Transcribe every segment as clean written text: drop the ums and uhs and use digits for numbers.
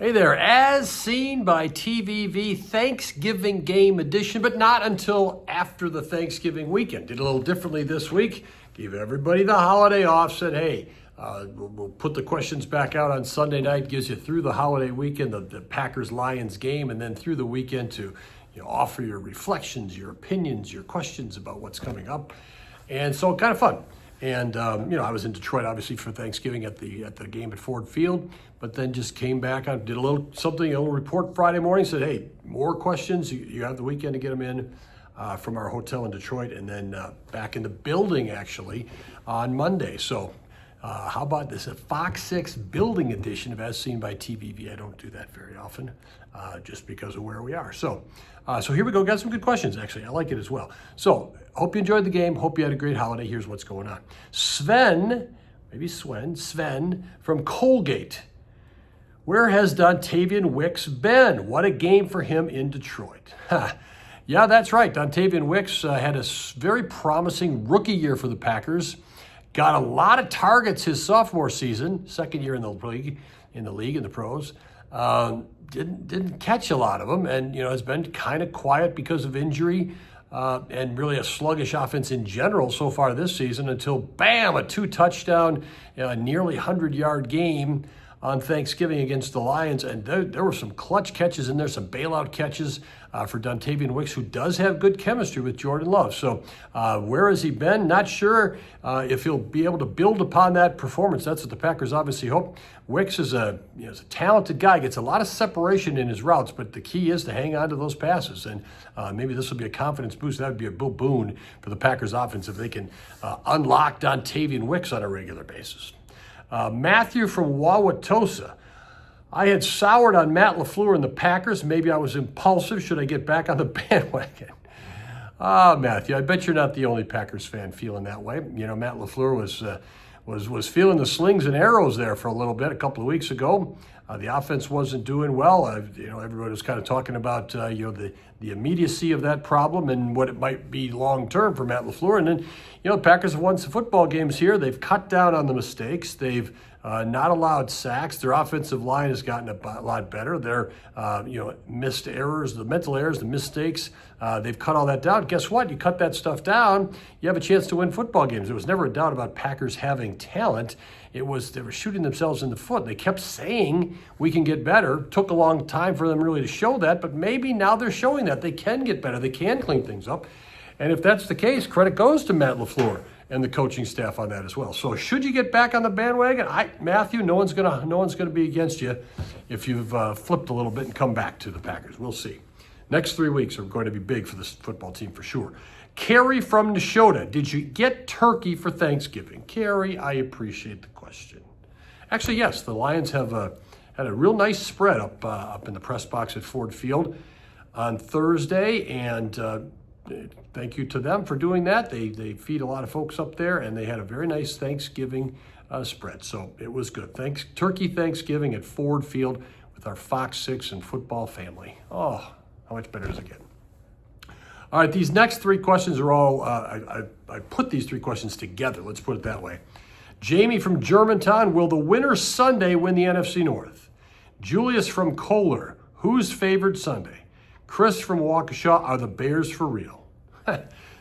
Hey there, as seen by TVV, Thanksgiving game edition, but not until after the Thanksgiving weekend. Did a little differently this week, gave everybody the holiday off, said, hey, we'll put the questions back out on Sunday night, gives you through the holiday weekend, the Packers-Lions game, and then through the weekend to offer your reflections, your opinions, your questions about what's coming up. And so kind of fun. And, I was in Detroit, obviously, for Thanksgiving at the game at Ford Field, but then just came back. I did a little report Friday morning, said, hey, more questions. You have the weekend to get them in from our hotel in Detroit, and then back in the building, actually, on Monday. So how about this? A FOX6 building edition of As Seen by TVV. I don't do that very often, just because of where we are. So here we go. Got some good questions, actually. I like it as well. So hope you enjoyed the game. Hope you had a great holiday. Here's what's going on. Sven from Colgate. Where has Dontavian Wicks been? What a game for him in Detroit. Yeah, that's right. Dontavian Wicks had a very promising rookie year for the Packers. Got a lot of targets his sophomore season, second year in the league, in the pros. Didn't catch a lot of them, and has been kind of quiet because of injury and really a sluggish offense in general so far this season until bam, a 2-touchdown, nearly 100-yard game on Thanksgiving against the Lions, and there were some clutch catches in there, some bailout catches for Dontavian Wicks, who does have good chemistry with Jordan Love. So where has he been? Not sure if he'll be able to build upon that performance. That's what the Packers obviously hope. Wicks is a talented guy, gets a lot of separation in his routes, but the key is to hang on to those passes, and maybe this will be a confidence boost. That would be a real boon for the Packers offense if they can unlock Dontavian Wicks on a regular basis. Matthew from Wauwatosa. I had soured on Matt LaFleur and the Packers. Maybe I was impulsive. Should I get back on the bandwagon? Matthew, I bet you're not the only Packers fan feeling that way. Matt LaFleur was feeling the slings and arrows there for a little bit a couple of weeks ago. The offense wasn't doing well. Everybody was kind of talking about the immediacy of that problem and what it might be long term for Matt LaFleur. And then the Packers have won some football games here. They've cut down on the mistakes. They've not allowed sacks. Their offensive line has gotten a lot better. Their missed errors, the mental errors, the mistakes, they've cut all that down. Guess what? You cut that stuff down, you have a chance to win football games. There was never a doubt about Packers having talent. It was they were shooting themselves in the foot. They kept saying we can get better. Took a long time for them really to show that, but maybe now they're showing that they can get better. They can clean things up. And if that's the case, credit goes to Matt LaFleur and the coaching staff on that as well. So should you get back on the bandwagon? Matthew, no one's gonna be against you if you've flipped a little bit and come back to the Packers. We'll see. Next 3 weeks are going to be big for this football team for sure. Carrie from Neshota, did you get turkey for Thanksgiving? Carrie, I appreciate the question. Actually, yes, the Lions have had a real nice spread up in the press box at Ford Field on Thursday, and thank you to them for doing that. They feed a lot of folks up there, and they had a very nice Thanksgiving spread. So it was good. Turkey Thanksgiving at Ford Field with our FOX6 and football family. Oh, how much better does it get? All right, these next 3 questions are all, I put these 3 questions together. Let's put it that way. Jamie from Germantown, will the winner Sunday win the NFC North? Julius from Kohler, who's favored Sunday? Chris from Waukesha, are the Bears for real?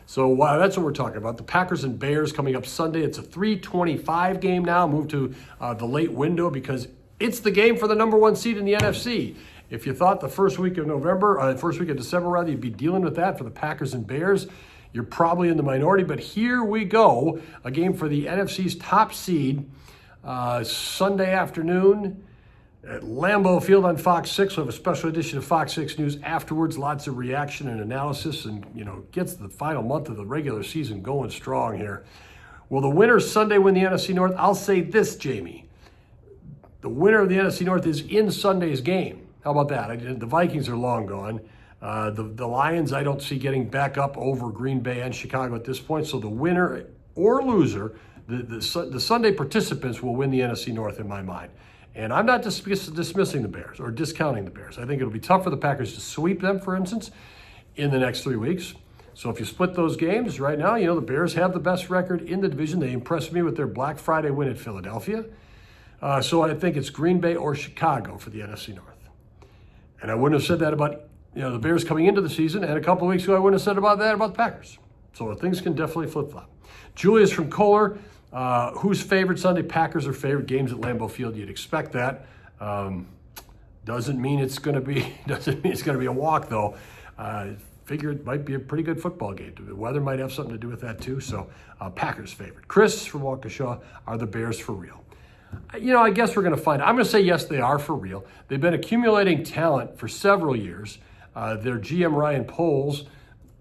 So that's what we're talking about. The Packers and Bears coming up Sunday. It's a 3:25 game now, moved to the late window because it's the game for the number 1 seed in the NFC. If you thought the first week of December, you'd be dealing with that for the Packers and Bears, you're probably in the minority. But here we go, a game for the NFC's top seed, Sunday afternoon at Lambeau Field on Fox 6. We'll have a special edition of Fox 6 News afterwards. Lots of reaction and analysis, and gets the final month of the regular season going strong here. Will the winner Sunday win the NFC North? I'll say this, Jamie. The winner of the NFC North is in Sunday's game. How about that? The Vikings are long gone. The Lions I don't see getting back up over Green Bay and Chicago at this point. So the winner or loser, the Sunday participants will win the NFC North in my mind. And I'm not dismissing the Bears or discounting the Bears. I think it'll be tough for the Packers to sweep them, for instance, in the next 3 weeks. So if you split those games right now, the Bears have the best record in the division. They impressed me with their Black Friday win at Philadelphia. So I think it's Green Bay or Chicago for the NFC North. And I wouldn't have said that about the Bears coming into the season, and a couple of weeks ago I wouldn't have said about the Packers. So things can definitely flip-flop. Julius from Kohler, who's favored Sunday? Packers are favored. Games at Lambeau Field, you'd expect that. Doesn't mean it's going to be a walk though. Figure it might be a pretty good football game. The weather might have something to do with that too. So Packers favored. Chris from Waukesha, are the Bears for real? I guess we're going to find out. I'm going to say yes, they are for real. They've been accumulating talent for several years. Their GM Ryan Poles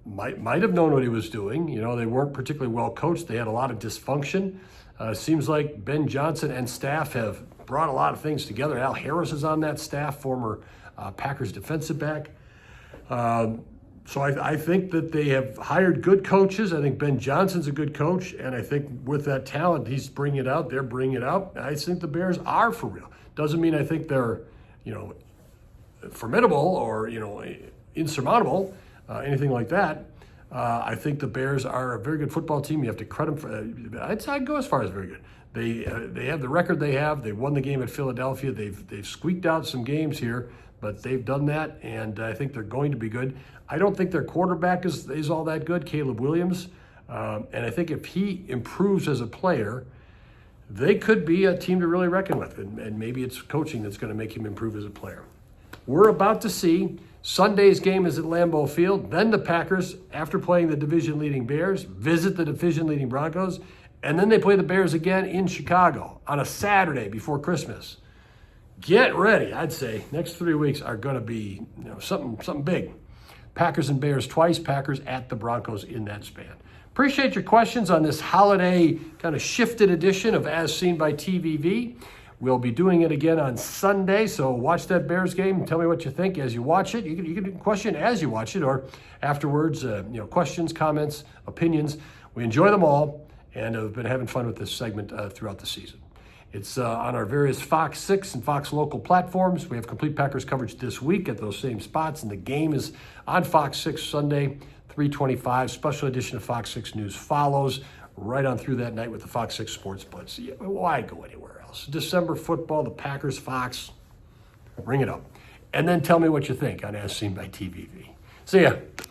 might have known what he was doing. They weren't particularly well coached. They had a lot of dysfunction. Seems like Ben Johnson and staff have brought a lot of things together. Al Harris is on that staff, former Packers defensive back. So I think that they have hired good coaches. I think Ben Johnson's a good coach, and I think with that talent, he's bringing it out. They're bringing it out. I think the Bears are for real. Doesn't mean I think they're, formidable or insurmountable, anything like that. I think the Bears are a very good football team. You have to credit them for. I'd go as far as very good. They have the record they have. They won the game at Philadelphia. They've squeaked out some games here, but they've done that, and I think they're going to be good. I don't think their quarterback is all that good, Caleb Williams, and I think if he improves as a player, they could be a team to really reckon with, and maybe it's coaching that's going to make him improve as a player. We're about to see Sunday's game is at Lambeau Field. Then the Packers, after playing the division-leading Bears, visit the division-leading Broncos, and then they play the Bears again in Chicago on a Saturday before Christmas. Get ready. I'd say next 3 weeks are going to be something big. Packers and Bears twice, Packers at the Broncos in that span. Appreciate your questions on this holiday kind of shifted edition of As Seen by TVV. We'll be doing it again on Sunday, so watch that Bears game and tell me what you think as you watch it. You can question as you watch it or afterwards, questions, comments, opinions. We enjoy them all and have been having fun with this segment throughout the season. It's on our various Fox 6 and Fox local platforms. We have complete Packers coverage this week at those same spots, and the game is on Fox 6 Sunday, 3:25. Special edition of Fox 6 News follows right on through that night with the Fox 6 Sports Blitz. Why go anywhere else? December football, the Packers, Fox, bring it up. And then tell me what you think on As Seen by TVV. See ya.